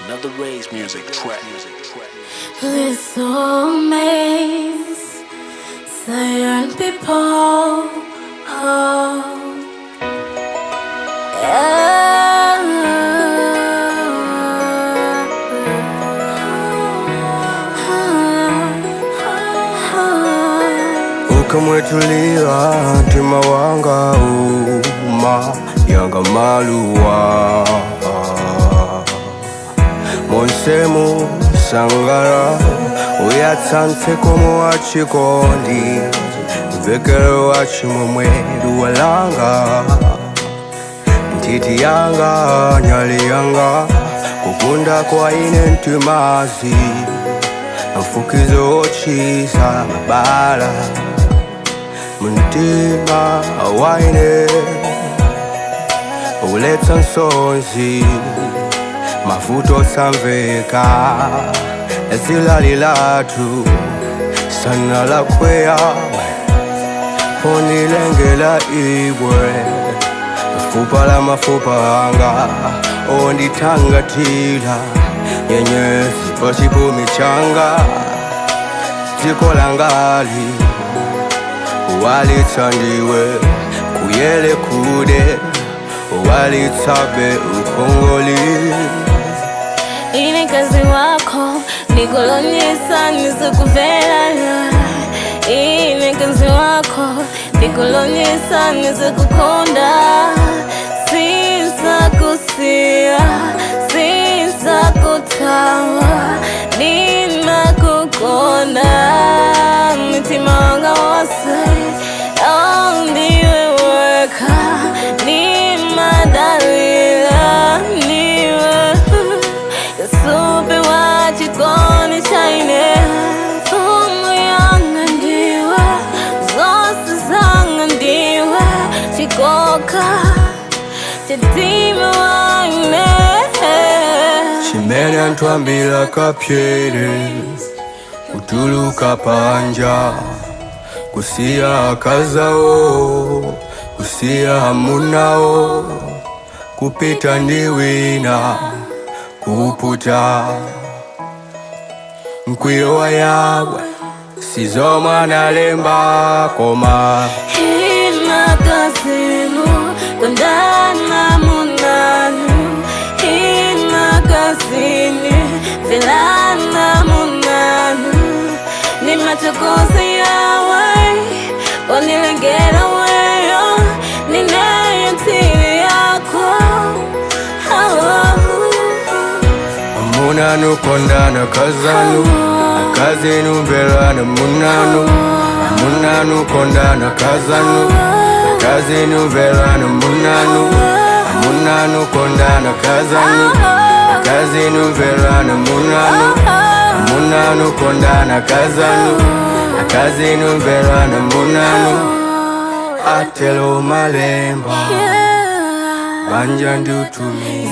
Another Ray's music track. We're so amazed, siren people. Ukamwetulia ntima wanga uma yanga maluwa Monsemu sangara uyatsanse komo wachikondi Mvekero wachimomwe duwalanga Ntiti yanga nyali yanga kukunda kwa ine ntimazi Mfukizo ochisa bala Muntima waine uletsa nsonzi mafuto samveka ezilali latu sana la kwea ponilengela iwe fupa la mafupa anga onditangatila nyenyezi pasipo michanga ziko langali walitsandiwe kuyele kude walitsabe ukongoli Ine kazi wako nikolonyesa nizikuvela Ine kazi wako nikolonyesa nizikukonda Sinsa kusia, sinsa kutawa Nina kukonda Mitima wanga wase ndiwe weka Ni madalila niwe Supe wachikoni chaine Fumu yanga ndiwe Zosi zanga ndiwe Chikoka Chitima waine Chimene antwambila kapyele Utuluka panja Kusia kazao Kusia hamunao Kupita ndiwina Kuputa Mkwiyo yawe Sizoma na lemba koma Hina kasinu Kondana munanu Hina kasini Filana munanu Ni matukosi yawe Onilengera weyo Ninayentili yako Munanu kondana kazanu Kazinu velana munanu Munanu kondana kazanu Kazinu velana munanu Munanu kondana kazanu Kazinu velana munanu Munanu kondana kazanu Kazinu velana munanu Atelo malemba Banja ndutumiki